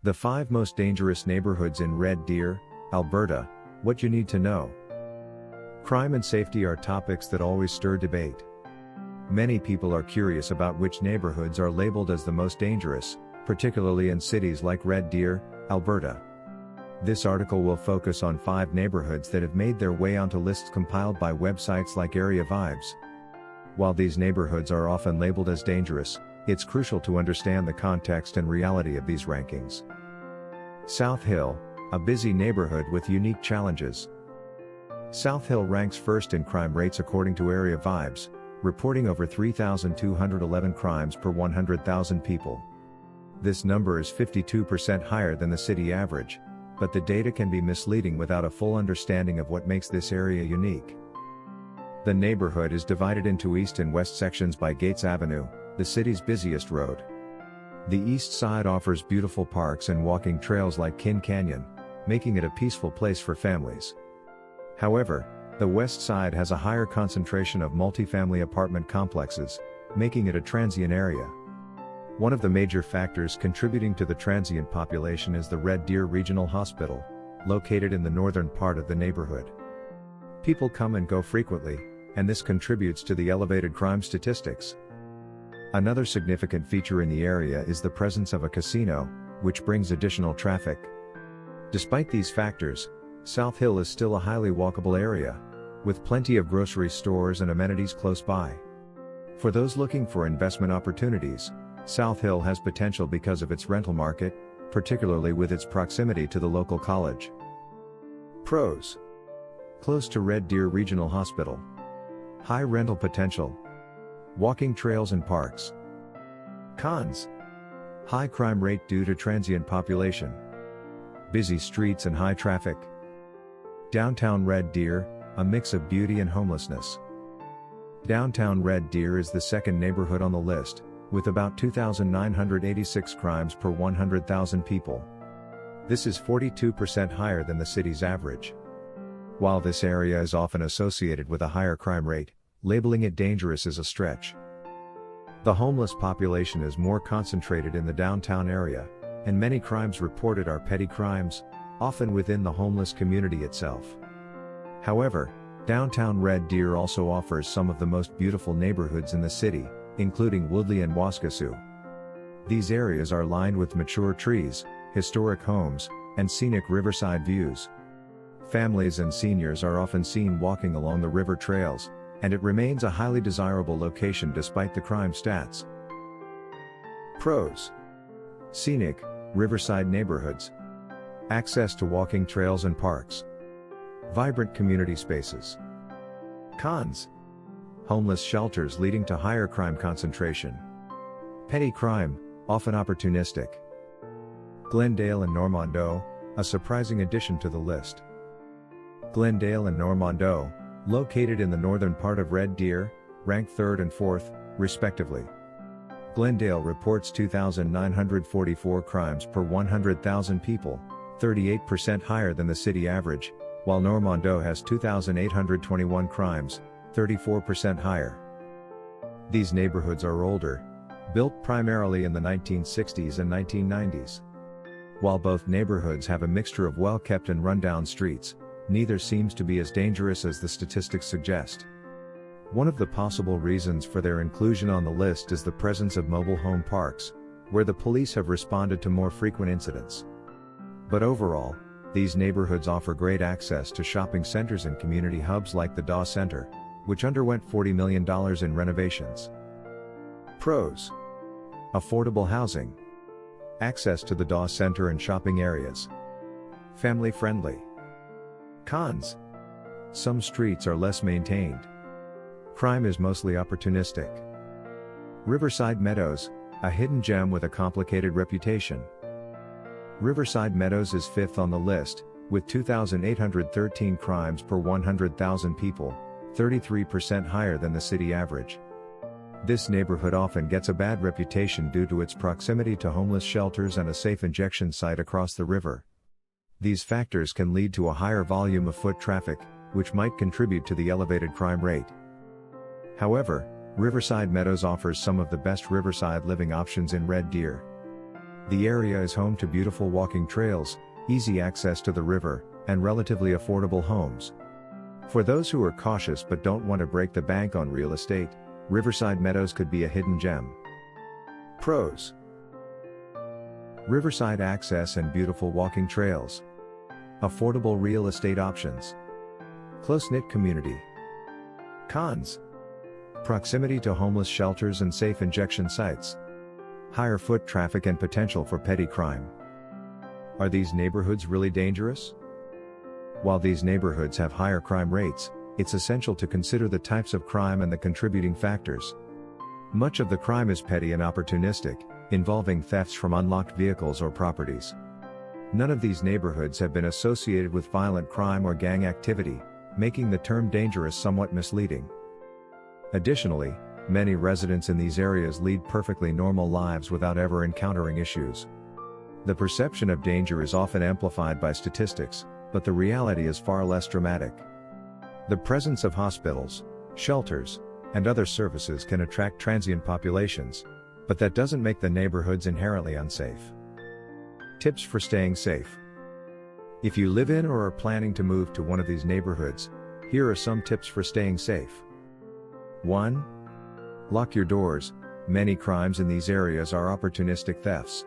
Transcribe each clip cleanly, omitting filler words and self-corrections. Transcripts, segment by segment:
The 5 most dangerous neighborhoods in Red Deer, Alberta, what you need to know. Crime and safety are topics that always stir debate. Many people are curious about which neighborhoods are labeled as the most dangerous, particularly in cities like Red Deer, Alberta. This article will focus on 5 neighborhoods that have made their way onto lists compiled by websites like Area Vibes. While these neighborhoods are often labeled as dangerous, it's crucial to understand the context and reality of these rankings. South Hill, a busy neighborhood with unique challenges. South Hill ranks first in crime rates according to Area Vibes, reporting over 3,211 crimes per 100,000 people. This number is 52% higher than the city average, but the data can be misleading without a full understanding of what makes this area unique. The neighborhood is divided into east and west sections by Gates Avenue, the city's busiest road. The east side offers beautiful parks and walking trails like Kin Canyon, making it a peaceful place for families. However, the west side has a higher concentration of multifamily apartment complexes, making it a transient area. One of the major factors contributing to the transient population is the Red Deer Regional Hospital, located in the northern part of the neighborhood. People come and go frequently, and this contributes to the elevated crime statistics. Another significant feature in the area is the presence of a casino, which brings additional traffic. Despite these factors, South Hill is still a highly walkable area, with plenty of grocery stores and amenities close by. For those looking for investment opportunities, South Hill has potential because of its rental market, particularly with its proximity to the local college. Pros: close to Red Deer Regional Hospital. High rental potential. Walking trails and parks. Cons: high crime rate due to transient population. Busy streets and high traffic. Downtown Red Deer, a mix of beauty and homelessness. Downtown Red Deer is the second neighborhood on the list, with about 2,986 crimes per 100,000 people. This is 42% higher than the city's average. While this area is often associated with a higher crime rate, labeling it dangerous is a stretch. The homeless population is more concentrated in the downtown area, and many crimes reported are petty crimes, often within the homeless community itself. However, downtown Red Deer also offers some of the most beautiful neighborhoods in the city, including Woodley and Waskesiu. These areas are lined with mature trees, historic homes, and scenic riverside views. Families and seniors are often seen walking along the river trails, and it remains a highly desirable location despite the crime stats. Pros: scenic, riverside neighborhoods. Access to walking trails and parks. Vibrant community spaces. Cons: homeless shelters leading to higher crime concentration. Petty crime, often opportunistic. Glendale and Normondo, a surprising addition to the list. Glendale and Normondo, located in the northern part of Red Deer, rank 3rd and 4th, respectively. Glendale reports 2,944 crimes per 100,000 people, 38% higher than the city average, while Normondo has 2,821 crimes, 34% higher. These neighborhoods are older, built primarily in the 1960s and 1990s. While both neighborhoods have a mixture of well-kept and rundown streets, neither seems to be as dangerous as the statistics suggest. One of the possible reasons for their inclusion on the list is the presence of mobile home parks, where the police have responded to more frequent incidents. But overall, these neighborhoods offer great access to shopping centers and community hubs like the Daw Center, which underwent $40 million in renovations. Pros: affordable housing. Access to the Daw Center and shopping areas. Family friendly. Cons: some streets are less maintained. Crime is mostly opportunistic. Riverside Meadows, a hidden gem with a complicated reputation. Riverside Meadows is 5th on the list, with 2,813 crimes per 100,000 people, 33% higher than the city average. This neighborhood often gets a bad reputation due to its proximity to homeless shelters and a safe injection site across the river. These factors can lead to a higher volume of foot traffic, which might contribute to the elevated crime rate. However, Riverside Meadows offers some of the best riverside living options in Red Deer. The area is home to beautiful walking trails, easy access to the river, and relatively affordable homes. For those who are cautious but don't want to break the bank on real estate, Riverside Meadows could be a hidden gem. Pros: riverside access and beautiful walking trails. Affordable real estate options. Close-knit community. Cons: proximity to homeless shelters and safe injection sites. Higher foot traffic and potential for petty crime. Are these neighborhoods really dangerous? While these neighborhoods have higher crime rates, it's essential to consider the types of crime and the contributing factors. Much of the crime is petty and opportunistic, involving thefts from unlocked vehicles or properties. None of these neighborhoods have been associated with violent crime or gang activity, making the term dangerous somewhat misleading. Additionally, many residents in these areas lead perfectly normal lives without ever encountering issues. The perception of danger is often amplified by statistics, but the reality is far less dramatic. The presence of hospitals, shelters, and other services can attract transient populations, but that doesn't make the neighborhoods inherently unsafe. Tips for staying safe. If you live in or are planning to move to one of these neighborhoods, here are some tips for staying safe. 1. Lock your doors. Many crimes in these areas are opportunistic thefts.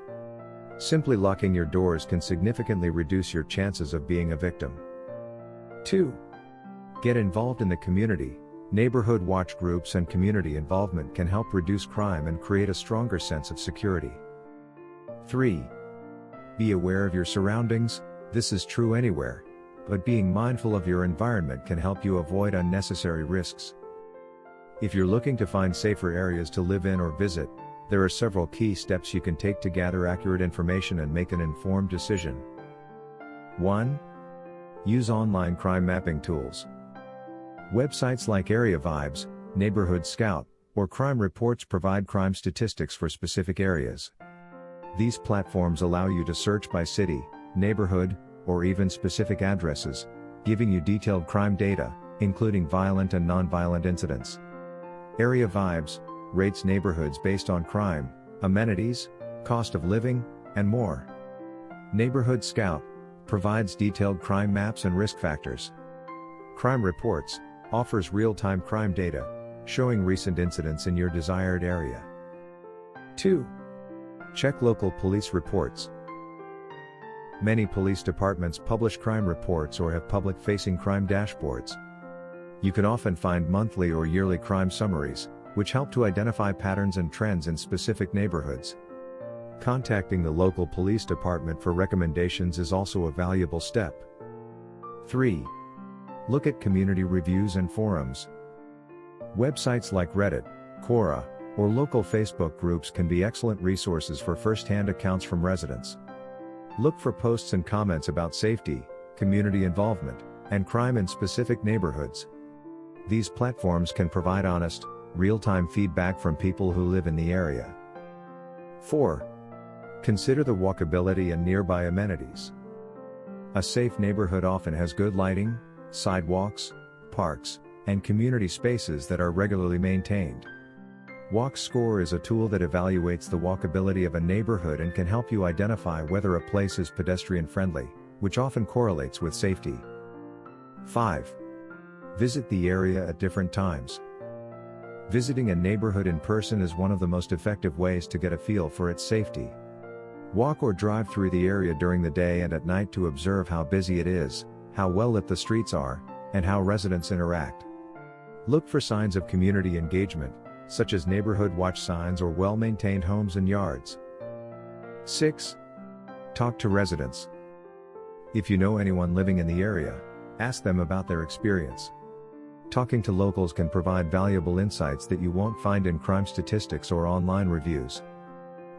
Simply locking your doors can significantly reduce your chances of being a victim. 2. Get involved in the community. Neighborhood watch groups and community involvement can help reduce crime and create a stronger sense of security. 3. Be aware of your surroundings. This is true anywhere, but being mindful of your environment can help you avoid unnecessary risks. If you're looking to find safer areas to live in or visit, there are several key steps you can take to gather accurate information and make an informed decision. 1. Use online crime mapping tools. Websites like Area Vibes, Neighborhood Scout, or Crime Reports provide crime statistics for specific areas. These platforms allow you to search by city, neighborhood, or even specific addresses, giving you detailed crime data, including violent and non-violent incidents. Area Vibes rates neighborhoods based on crime, amenities, cost of living, and more. Neighborhood Scout provides detailed crime maps and risk factors. Crime Reports offers real-time crime data, showing recent incidents in your desired area. 2. Check local police reports. Many police departments publish crime reports or have public-facing crime dashboards. You can often find monthly or yearly crime summaries, which help to identify patterns and trends in specific neighborhoods. Contacting the local police department for recommendations is also a valuable step. 3. Look at community reviews and forums. Websites like Reddit, Quora, or local Facebook groups can be excellent resources for first-hand accounts from residents. Look for posts and comments about safety, community involvement, and crime in specific neighborhoods. These platforms can provide honest, real-time feedback from people who live in the area. 4. Consider the walkability and nearby amenities. A safe neighborhood often has good lighting, sidewalks, parks, and community spaces that are regularly maintained. Walk Score is a tool that evaluates the walkability of a neighborhood and can help you identify whether a place is pedestrian-friendly, which often correlates with safety. 5. Visit the area at different times. Visiting a neighborhood in person is one of the most effective ways to get a feel for its safety. Walk or drive through the area during the day and at night to observe how busy it is, how well lit the streets are, and how residents interact. Look for signs of community engagement, such as neighborhood watch signs or well-maintained homes and yards. 6. Talk to residents. If you know anyone living in the area, ask them about their experience. Talking to locals can provide valuable insights that you won't find in crime statistics or online reviews.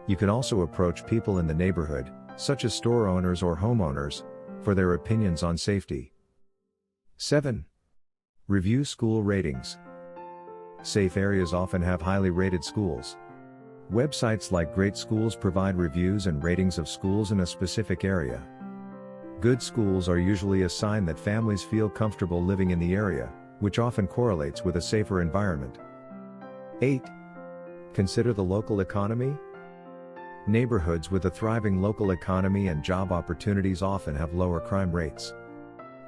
You can also approach people in the neighborhood, such as store owners or homeowners, for their opinions on safety. 7. Review school ratings. Safe areas often have highly rated schools. Websites like Great Schools provide reviews and ratings of schools in a specific area. Good schools are usually a sign that families feel comfortable living in the area, which often correlates with a safer environment. 8. Consider the local economy. Neighborhoods with a thriving local economy and job opportunities often have lower crime rates.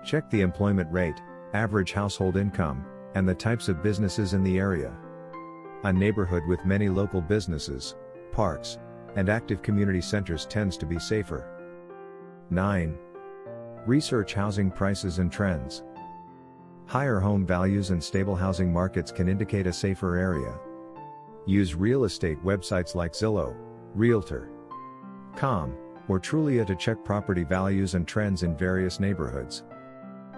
Check the employment rate, average household income, and the types of businesses in the area. A neighborhood with many local businesses, parks, and active community centers tends to be safer. 9. Research housing prices and trends. Higher home values and stable housing markets can indicate a safer area. Use real estate websites like Zillow, Realtor.com, or Trulia to check property values and trends in various neighborhoods.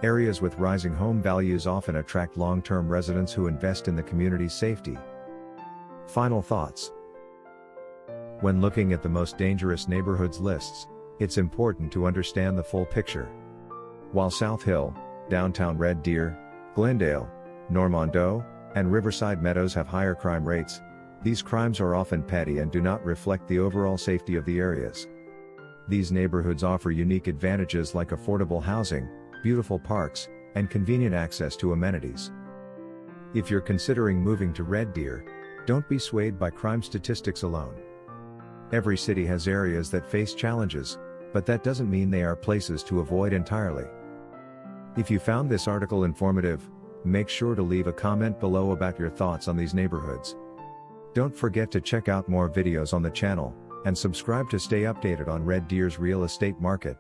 Areas with rising home values often attract long-term residents who invest in the community's safety. Final thoughts. When looking at the most dangerous neighborhoods lists, it's important to understand the full picture. While South Hill, downtown Red Deer, Glendale, Normondo, and Riverside Meadows have higher crime rates, these crimes are often petty and do not reflect the overall safety of the areas. These neighborhoods offer unique advantages like affordable housing, beautiful parks, and convenient access to amenities. If you're considering moving to Red Deer, don't be swayed by crime statistics alone. Every city has areas that face challenges, but that doesn't mean they are places to avoid entirely. If you found this article informative, make sure to leave a comment below about your thoughts on these neighborhoods. Don't forget to check out more videos on the channel, and subscribe to stay updated on Red Deer's real estate market.